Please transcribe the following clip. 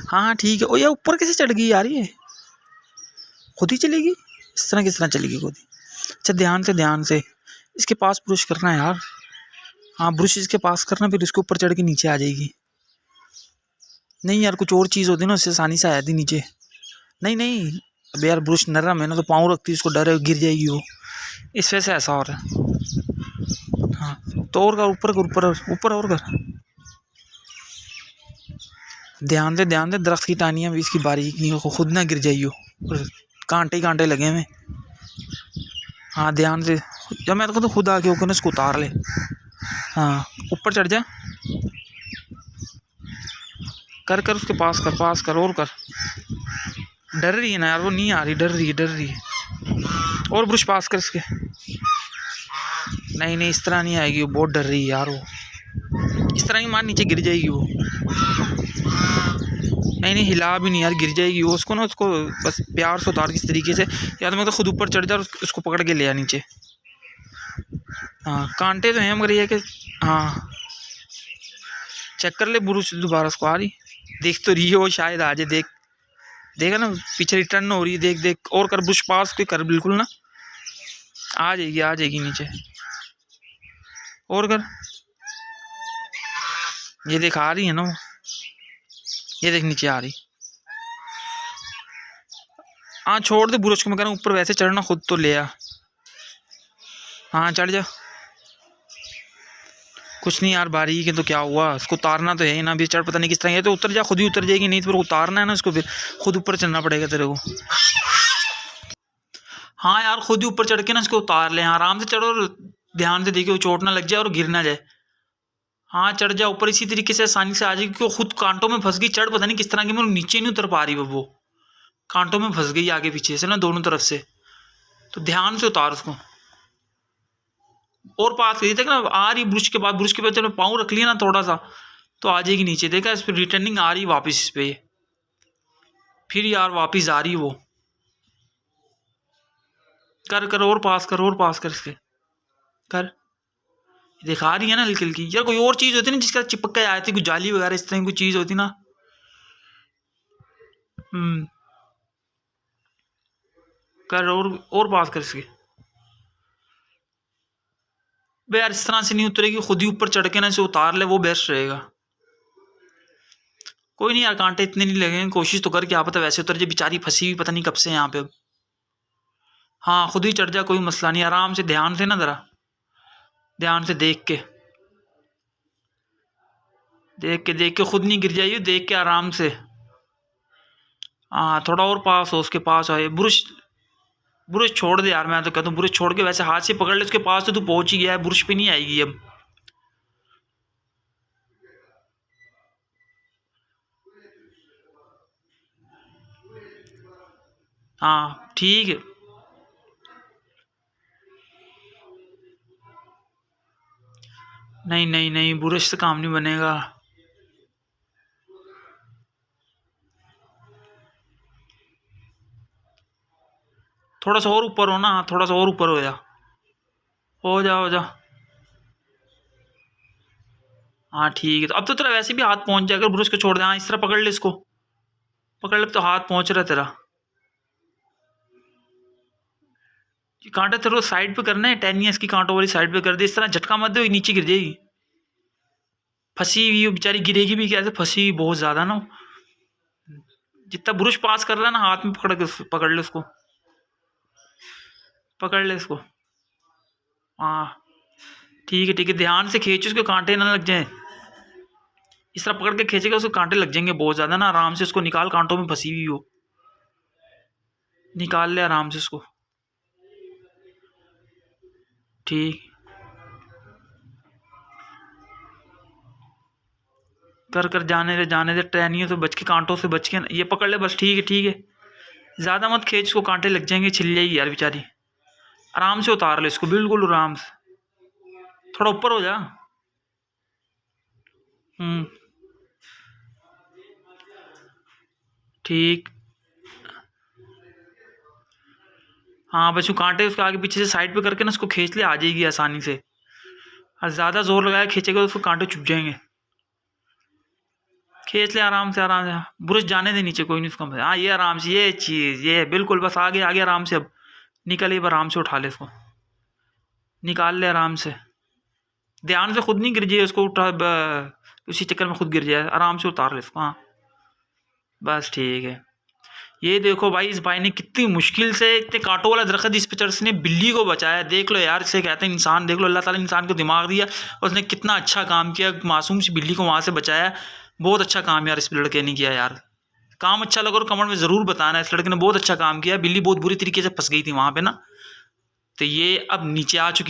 हाँ हाँ ठीक है। ओ यार ऊपर कैसे चढ़ गई यार ये? खुद ही चलेगी? इस तरह किस तरह चलेगी खुद ही? अच्छा ध्यान से ध्यान से, इसके पास ब्रश करना है यार। हाँ ब्रश इसके पास करना, फिर इसके ऊपर चढ़ के नीचे आ जाएगी। नहीं यार कुछ और चीज़ होती ना, उससे आसानी से आ जाती नीचे। नहीं नहीं, अब यार ब्रश नरम है ना, तो पाँव रखती है, उसको डर है गिर जाएगी वो, इस वजह से ऐसा हो रहा है। हाँ तो और कर, ऊपर कर, ऊपर ऊपर और कर। ध्यान से, दरख्त की टाहनियाँ भी इसकी बारीक नहीं हो, खुद ना गिर जाइयो, और कांटे ही कांटे लगे हुए। हाँ ध्यान से, जब मैं तो खुद आके होकर ना इसको उतार ले। हाँ ऊपर चढ़ जा, कर कर उसके पास कर, पास कर और कर। डर रही है ना यार वो, नहीं आ रही, डर रही है, डर रही है। और ब्रश पास कर इसके। नहीं नहीं इस तरह नहीं आएगी, वो बहुत डर रही है यार वो, इस तरह ही मार, नीचे गिर जाएगी वो। नहीं नहीं हिला भी नहीं यार, गिर जाएगी वो, उसको ना, उसको बस प्यार से उतार किस तरीके से, या तो मैं तो खुद ऊपर चढ़ जा और उसको पकड़ के ले आ नीचे। हाँ कांटे तो हैं मगर ये कि, हाँ चेक कर ले ब्रश दोबारा, उसको आ रही, देख तो रही है वो, शायद आ जाए, देख देखा ना पीछे रिटर्न हो रही है, देख देख और कर, ब्रश पास के कर बिल्कुल ना, आ जाएगी नीचे, और कर। ये देख आ रही है ना वो, ये देख नीचे आ रही। हाँ छोड़ दे ब्रश को, मैं कह रहा हूँ ऊपर वैसे चढ़ना, खुद तो ले आ। हाँ चढ़ जा। कुछ नहीं यार, बारीक है तो क्या हुआ, उसको उतारना तो है ही ना, अभी चढ़ पता नहीं किस तरह, है तो उतर जा, खुद ही उतर जाएगी, नहीं तो फिर उतारना है ना उसको, फिर खुद ऊपर चढ़ना पड़ेगा तेरे को। हाँ यार खुद ही ऊपर चढ़ के ना इसको उतार ले, आराम से चढ़ो, और ध्यान से देखिए वो चोट ना लग जाए और गिर ना जाए। हाँ चढ़ जा ऊपर, इसी तरीके से आसानी से आ जाएगी, क्योंकि खुद कांटों में फंस गई, चढ़ पता नहीं किस तरह की, मैं नीचे नहीं उतर पा रही वो कांटों में फंस गई आगे पीछे से ना, दोनों तरफ से, तो ध्यान से उतार उसको। और पास करिए, देख ना आ रही, ब्रश के बाद जब पाँव रख लिया ना थोड़ा सा, तो आ जाएगी नीचे, देखा इस पर रिटर्निंग आ रही वापस इस पे, फिर यार वापस आ रही वो, कर कर और पास कर, और पास कर इसके, कर। दिखा रही है ना हल्की हल्की, यार कोई और चीज़ होती ना जिसका चिपक के आती, कोई जाली वगैरह इस तरह की कोई चीज़ होती ना। कर और पास कर इसके। बे यार इस तरह से नहीं उतरेगी, खुद ही ऊपर चढ़ के ना इसे उतार ले, वो बेस्ट रहेगा। कोई नहीं यार, कांटे इतने नहीं लगेंगे, कोशिश तो कर, क्या पता वैसे उतर जाए, बेचारी फंसी हुई पता नहीं कब से यहाँ पे अब। हाँ खुद ही चढ़ जा, कोई मसला नहीं, आराम से, ध्यान से ना, जरा ध्यान से देख के खुद नहीं गिर जाइए, देख के आराम से। हाँ थोड़ा और पास हो, उसके पास आए, ब्रश ब्रश छोड़ दे यार, मैं तो कहता हूँ ब्रश छोड़ के वैसे हाथ से पकड़ ले उसके पास, तो तू पहुंच ही गया है, ब्रश पे नहीं आएगी अब। हाँ ठीक है। नहीं नहीं नहीं, ब्रश से काम नहीं बनेगा। थोड़ा सा और ऊपर हो ना, थोड़ा सा और ऊपर हो जा, हो जा। हाँ ठीक है, तो अब तो तेरा वैसे भी हाथ पहुंच जाएगा, ब्रश को छोड़ दे, हाँ इस तरह पकड़ ले इसको, पकड़ ले, तो हाथ पहुंच रहा है तेरा। ये कांटा तेरे को साइड पे करना है, टेनिया इसकी कांटों वाली साइड पे कर दे, इस तरह झटका मत दे, नीचे गिर जाएगी, फंसी हुई बेचारी, गिरेगी भी कैसे, फंसी हुई बहुत ज्यादा ना। जितना ब्रश पास कर रहा है ना, हाथ में पकड़ ले उसको, पकड़ ले इसको। हाँ ठीक है, ध्यान से खींच, उसके कांटे ना लग जाए, इस तरह पकड़ के खींचेगा, उसको कांटे लग जाएंगे बहुत ज्यादा ना, आराम से उसको निकाल, कांटों में फंसी हुई हो, निकाल ले आराम से उसको। ठीक, कर कर, जाने दे, टहनियों से बच के, कांटों से बच के, ये पकड़ ले बस, ठीक है, ज्यादा मत खींच, उसको कांटे लग जाएंगे, छिल जाएगी यार बेचारी। आराम से उतार ले इसको, बिल्कुल आराम से, थोड़ा ऊपर हो जा। हम्म ठीक। हाँ बस वो कांटे उसके आगे पीछे से साइड पे करके ना उसको खींच ले, आ जाएगी आसानी से, और ज़्यादा जोर लगाया खींचेगा तो उसको कांटे चुभ जाएंगे। खींच ले आराम से, आराम से। ब्रश जाने दे नीचे, कोई नहीं उसको। हाँ ये आराम से, ये चीज़, ये बिल्कुल बस आगे आगे आराम से। अब निकल, एक बार आराम से उठा ले इसको, निकाल ले आराम से। ध्यान से, खुद नहीं गिर जाए उसको उठा, उसी चक्कर में खुद गिर जाए। आराम से उतार ले इसको। हाँ बस ठीक है। ये देखो भाई, इस भाई ने कितनी मुश्किल से इतने कांटों वाला दरख्त इस पे चढ़ ने बिल्ली को बचाया। देख लो यार, इसे कहते हैं इंसान। देख लो, अल्लाह ताला ने इंसान को दिमाग दिया और उसने कितना अच्छा काम किया, मासूम सी बिल्ली को वहाँ से बचाया। बहुत अच्छा काम यार इस लड़के ने किया यार। काम अच्छा लगा और कमेंट में ज़रूर बताना, इस लड़के ने बहुत अच्छा काम किया। बिल्ली बहुत बुरी तरीके से फंस गई थी वहाँ पे ना, तो ये अब नीचे आ चुकी है।